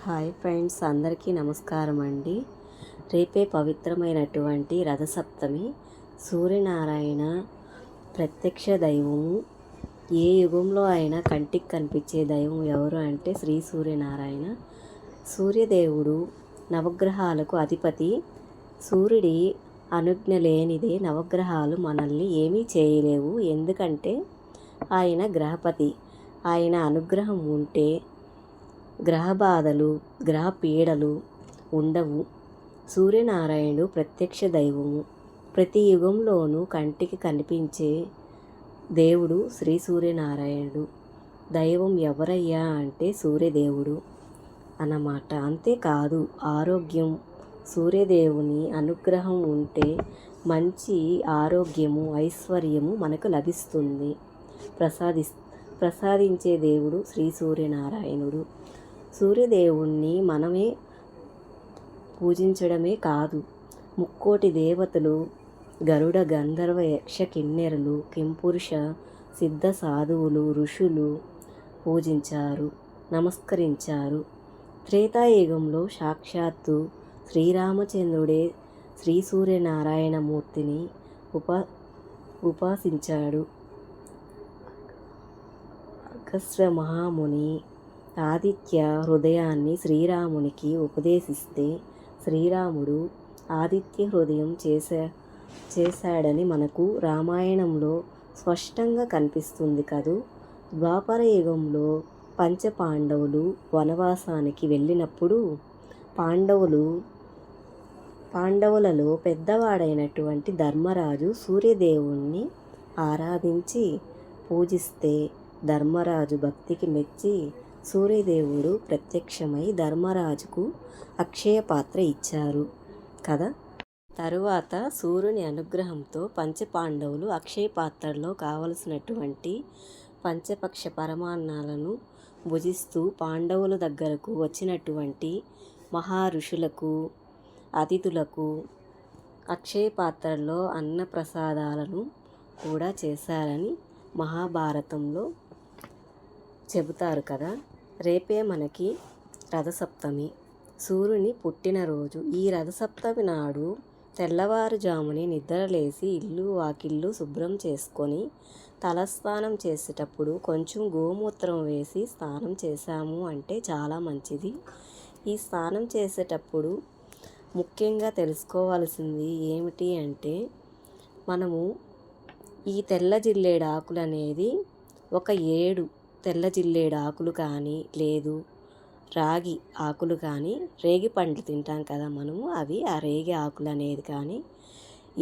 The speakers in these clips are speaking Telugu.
హాయ్ ఫ్రెండ్స్, అందరికీ నమస్కారం అండి. రేపే పవిత్రమైనటువంటి రథసప్తమి. సూర్యనారాయణ ప్రత్యక్ష దైవము. ఏ యుగంలో అయినా కంటికి కనిపించే దైవం ఎవరు అంటే శ్రీ సూర్యనారాయణ. సూర్యదేవుడు నవగ్రహాలకు అధిపతి. సూర్యుడి అనుజ్ఞ లేనిదే నవగ్రహాలు మనల్ని ఏమీ చేయలేవు. ఎందుకంటే ఆయన గ్రహపతి. ఆయన అనుగ్రహం ఉంటే గ్రహ బాధలు, గ్రహ పీడలు ఉండవు. సూర్యనారాయణుడు ప్రత్యక్ష దైవము. ప్రతి యుగంలోనూ కంటికి కనిపించే దేవుడు శ్రీ సూర్యనారాయణుడు. దైవం ఎవరయ్యా అంటే సూర్యదేవుడు అన్నమాట. అంతేకాదు, ఆరోగ్యం, సూర్యదేవుని అనుగ్రహం ఉంటే మంచి ఆరోగ్యము, ఐశ్వర్యము మనకు లభిస్తుంది. ప్రసాదించే దేవుడు శ్రీ సూర్యనారాయణుడు. సూర్యదేవుణ్ణి మనమే పూజించడమే కాదు, ముక్కోటి దేవతలు, గరుడ, గంధర్వ, యక్ష, కిన్నెరలు, కింపురుష, సిద్ధ, సాధువులు, ఋషులు పూజించారు, నమస్కరించారు. త్రేతాయుగంలో సాక్షాత్తు శ్రీరామచంద్రుడే శ్రీ సూర్యనారాయణమూర్తిని ఉపాసించాడు. అగస్త్య మహాముని ఆదిత్య హృదయాన్ని శ్రీరామునికి ఉపదేశిస్తే శ్రీరాముడు ఆదిత్య హృదయం చేశాడని మనకు రామాయణంలో స్పష్టంగా కనిపిస్తుంది కదూ. ద్వాపర యుగంలో పంచపాండవులు వనవాసానికి వెళ్ళినప్పుడు పాండవులలో పెద్దవాడైనటువంటి ధర్మరాజు సూర్యదేవుణ్ణి ఆరాధించి పూజిస్తే ధర్మరాజు భక్తికి మెచ్చి సూర్యదేవుడు ప్రత్యక్షమై ధర్మరాజుకు అక్షయ పాత్ర ఇచ్చారు కదా. తరువాత సూర్యుని అనుగ్రహంతో పంచపాండవులు అక్షయ పాత్రలో కావలసినటువంటి పంచపక్ష పరమాన్నాలను భుజిస్తూ పాండవుల దగ్గరకు వచ్చినటువంటి మహారుషులకు, అతిథులకు అక్షయ పాత్రలో అన్నప్రసాదాలను కూడా చేశారని మహాభారతంలో చెబుతారు కదా. రేపే మనకి రథసప్తమి, సూర్యుని పుట్టినరోజు. ఈ రథసప్తమి నాడు తెల్లవారుజామునే నిద్రలేసి ఇల్లు వాకిళ్ళు శుభ్రం చేసుకొని తలస్నానం చేసేటప్పుడు కొంచెం గోమూత్రం వేసి స్నానం చేశాము అంటే చాలా మంచిది. ఈ స్నానం చేసేటప్పుడు ముఖ్యంగా తెలుసుకోవాల్సింది ఏమిటి అంటే, మనము ఈ తెల్ల జిల్లేడు ఆకులు అనేది ఒక 7 తెల్ల జిల్లేడు ఆకులు కానీ, లేదు రాగి ఆకులు కానీ, రేగి పండ్లు తింటాం కదా మనము, అవి ఆ రేగి ఆకులు అనేది కానీ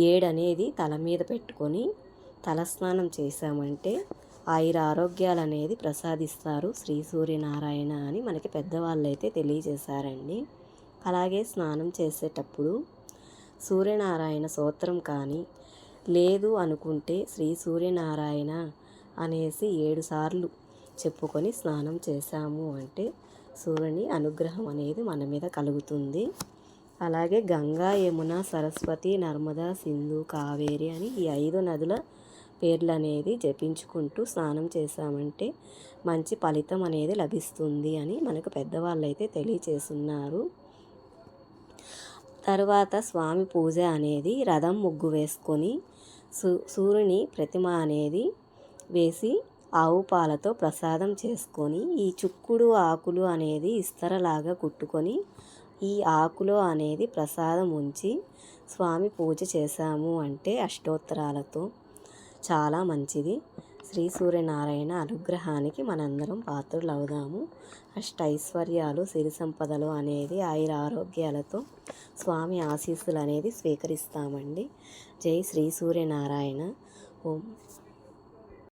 7 అనేది తల మీద పెట్టుకొని తలస్నానం చేశామంటే ఆరోగ్యాలు అనేది ప్రసాదిస్తారు శ్రీ సూర్యనారాయణ అని మనకి పెద్దవాళ్ళు అయితే తెలియజేశారండి. అలాగే స్నానం చేసేటప్పుడు సూర్యనారాయణ స్తోత్రం కానీ, లేదు అనుకుంటే శ్రీ సూర్యనారాయణ అనేసి 7 సార్లు చెప్పుకొని స్నానం చేశాము అంటే సూర్యుని అనుగ్రహం అనేది మన మీద కలుగుతుంది. అలాగే గంగా, యమున, సరస్వతి, నర్మదా, సింధు, కావేరి అని ఈ 5 నదుల పేర్లు అనేది జపించుకుంటూ స్నానం చేశామంటే మంచి ఫలితం అనేది లభిస్తుంది అని మనకు పెద్దవాళ్ళు అయితే తెలియచేస్తున్నారు. తర్వాత స్వామి పూజ అనేది రథం ముగ్గు వేసుకొని సూర్యుని ప్రతిమ అనేది వేసి ఆవు పాలతో ప్రసాదం చేసుకొని ఈ చుక్కుడు ఆకులు అనేది ఇస్తరలాగా కుట్టుకొని ఈ ఆకులో అనేది ప్రసాదం ఉంచి స్వామి పూజ చేశాము అంటే అష్టోత్తరాలతో చాలా మంచిది. శ్రీ సూర్యనారాయణ అనుగ్రహానికి మనందరం పాత్రలు అవుదాము. ఐశ్వర్యాలు, సిరి సంపదలు అనేది ఆరోగ్యాలతో స్వామి ఆశీస్సులు అనేది స్వీకరిస్తామండి. జై శ్రీ సూర్యనారాయణ. ఓం.